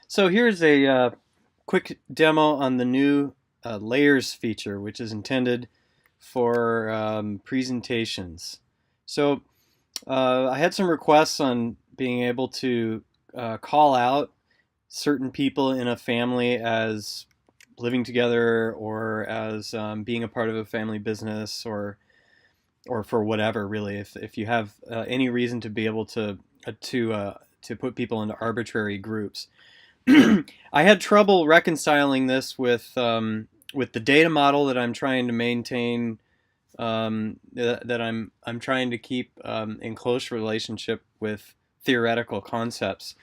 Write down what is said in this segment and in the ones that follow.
So here's a quick demo on the new layers feature, which is intended for presentations. So I had some requests on being able to call out certain people in a family as living together or as being a part of a family business or for whatever really. If you have any reason to be able to put people into arbitrary groups. I had trouble reconciling this with the data model that I'm trying to maintain, that I'm trying to keep in close relationship with theoretical concepts.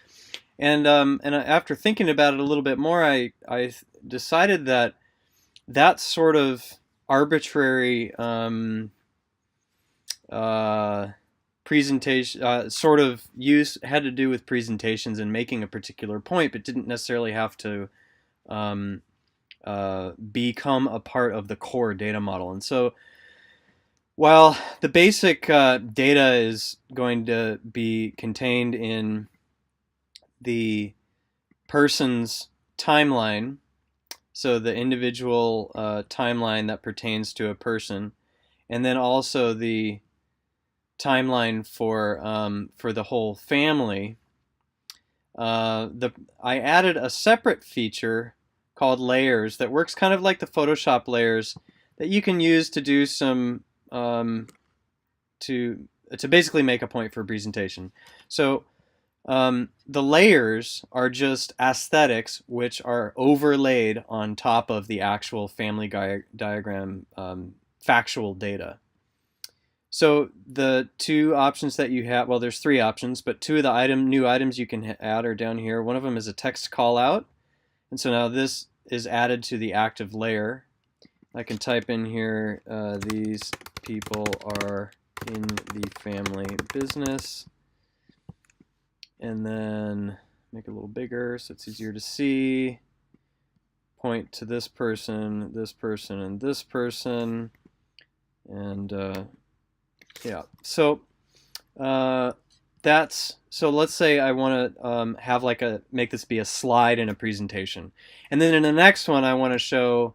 And after thinking about it a little bit more, I decided that that sort of arbitrary uh, presentation sort of use had to do with presentations and making a particular point, but didn't necessarily have to um, become a part of the core data model. And so while the basic data is going to be contained in the person's timeline, so the individual timeline that pertains to a person, and then also the timeline for the whole family. I added a separate feature called layers that works kind of like the Photoshop layers that you can use to do some to basically make a point for a presentation. So the layers are just aesthetics which are overlaid on top of the actual family diagram factual data. So the two options that you have, well, there's three options, but two of the new items you can add are down here. One of them is a text call out. And so now this is added to the active layer. I can type in here, these people are in the family business. And then make it a little bigger so it's easier to see. Point to this person, and this person. And yeah, so so let's say I want to have like make this be a slide in a presentation, and then in the next one I want to show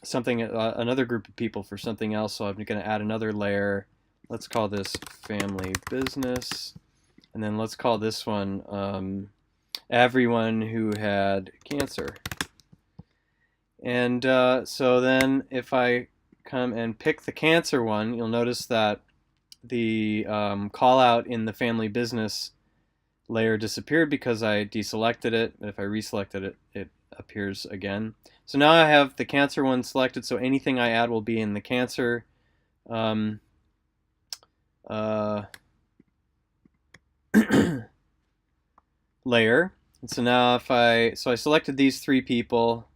something another group of people for something else. So I'm going to add another layer. Let's call this family business, and then let's call this one everyone who had cancer. And so then if I come and pick the cancer one, you'll notice that the call out in the family business layer disappeared because I deselected it. If I reselected it, it appears again. So now I have the cancer one selected, so anything I add will be in the cancer layer. And so now if I selected these three people,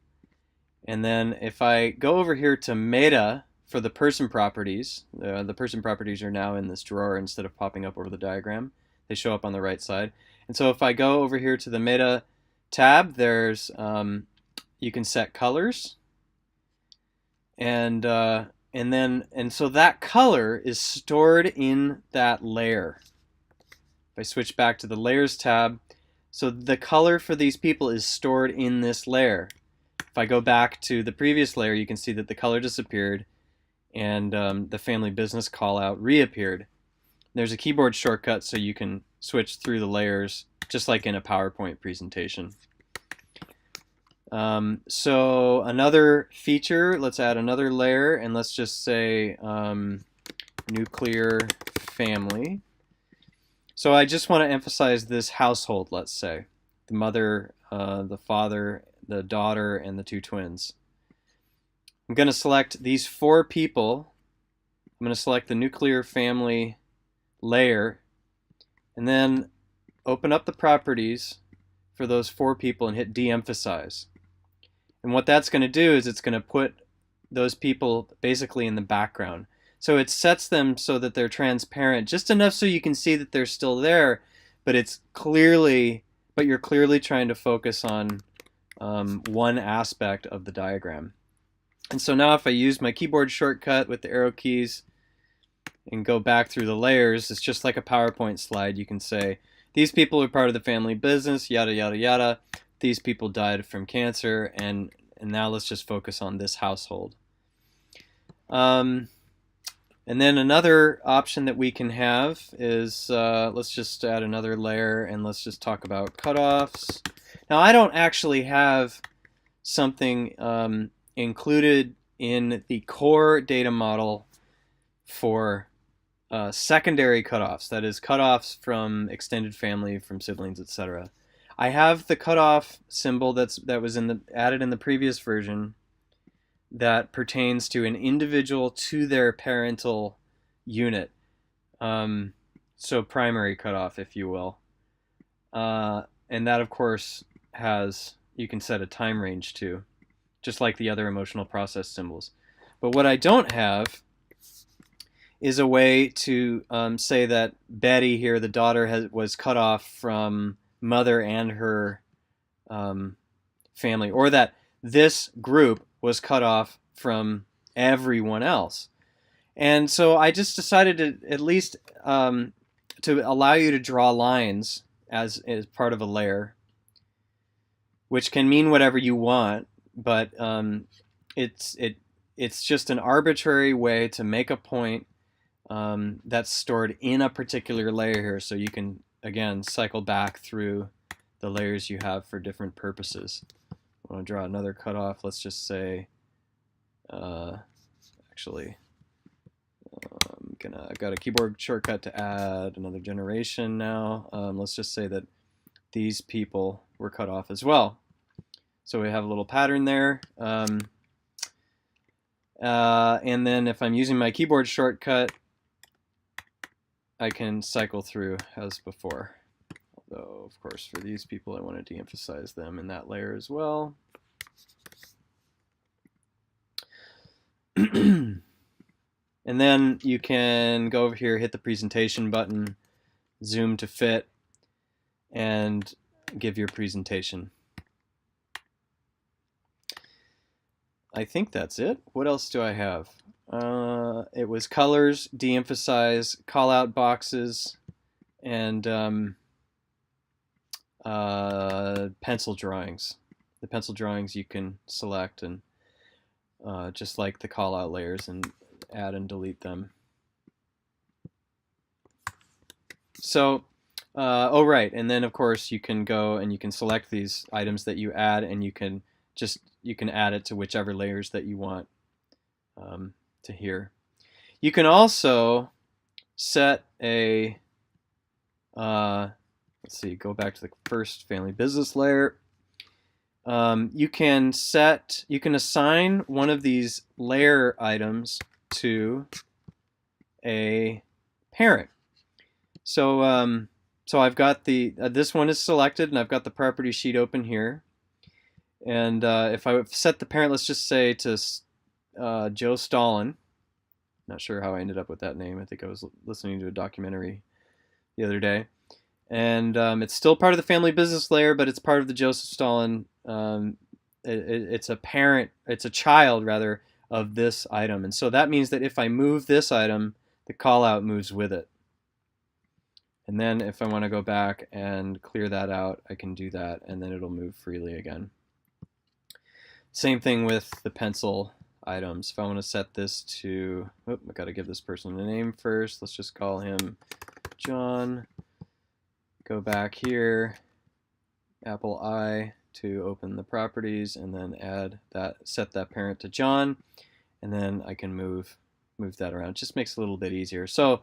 and then if I go over here to meta for the person properties, the person properties are now in this drawer instead of popping up over the diagram. They show up on the right side. And so if I go over here to the meta tab, there's you can set colors, and so that color is stored in that layer. If I switch back to the layers tab, so the color for these people is stored in this layer. If I go back to the previous layer, you can see that the color disappeared and the family business call out reappeared. There's a keyboard shortcut so you can switch through the layers just like in a PowerPoint presentation. So another feature, let's add another layer, and let's just say nuclear family. So I just want to emphasize this household, let's say. The mother, the father, the daughter, and the two twins. I'm going to select these four people. I'm going to select the nuclear family layer, and then open up the properties for those four people and hit de-emphasize. And what that's going to do is it's going to put those people basically in the background. So it sets them so that they're transparent, just enough so you can see that they're still there, but you're clearly trying to focus on one aspect of the diagram. And so now if I use my keyboard shortcut with the arrow keys and go back through the layers, it's just like a PowerPoint slide. You can say these people are part of the family business, yada, yada, yada. These people died from cancer, and now let's just focus on this household. And then another option that we can have is, let's just add another layer, and let's just talk about cutoffs. Now, I don't actually have something included in the core data model for secondary cutoffs, that is cutoffs from extended family, from siblings, etc. I have the cutoff symbol that was added in the previous version that pertains to an individual to their parental unit. So primary cutoff, if you will. And that, of course, you can set a time range to, just like the other emotional process symbols. But what I don't have is a way to say that Betty here, the daughter, was cut off from mother and her family, or that this group was cut off from everyone else. And so I just decided to at least to allow you to draw lines as part of a layer, which can mean whatever you want, but it's just an arbitrary way to make a point that's stored in a particular layer here, so you can, again, cycle back through the layers you have for different purposes. I want to draw another cutoff. Let's just say, actually, I've got a keyboard shortcut to add another generation now. Let's just say that these people were cut off as well. So we have a little pattern there. And then if I'm using my keyboard shortcut, I can cycle through as before. Although, of course, for these people, I want to de-emphasize them in that layer as well. And then you can go over here, hit the presentation button, zoom to fit, and give your presentation. I think that's it. What else do I have? It was colors, de-emphasize, call-out boxes, and pencil drawings. The pencil drawings you can select and just like the call-out layers, and add and delete them. So, oh right, and then of course you can go and you can select these items that you add, and you can add it to whichever layers that you want to here. You can also set a, let's see, go back to the first family business layer. You can assign one of these layer items to a parent. So so I've got the this one is selected, and I've got the property sheet open here. And if I set the parent, let's just say to Joe Stalin. Not sure how I ended up with that name. I think I was listening to a documentary the other day. And it's still part of the family business layer, but it's part of the Joseph Stalin. It's a parent, it's a child rather, of this item. And so that means that if I move this item, the call out moves with it. And then if I want to go back and clear that out, I can do that, and then it'll move freely again. Same thing with the pencil items. If I want to set this to, I've got to give this person a name first. Let's just call him John. Go back here, Apple I, to open the properties, and then set that parent to John, and then I can move that around. It just makes it a little bit easier. So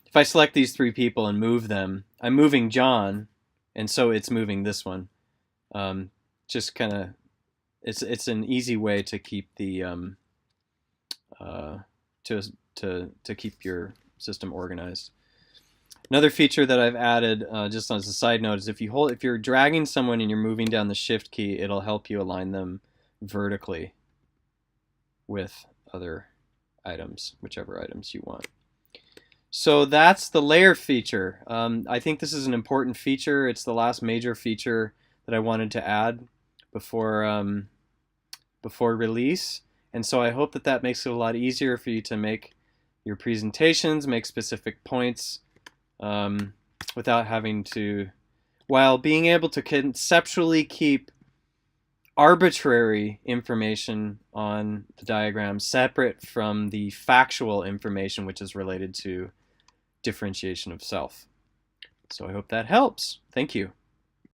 if I select these three people and move them, I'm moving John, and so it's moving this one. Just kind of, it's an easy way to keep the to keep your system organized. Another feature that I've added, just as a side note, is if you're dragging someone and you're moving down the Shift key, it'll help you align them vertically with other items, whichever items you want. So that's the layer feature. I think this is an important feature. It's the last major feature that I wanted to add before release, and so I hope that makes it a lot easier for you to make your presentations, make specific points. without having to, while being able to conceptually keep arbitrary information on the diagram separate from the factual information which is related to differentiation of self. So I hope that helps. Thank you.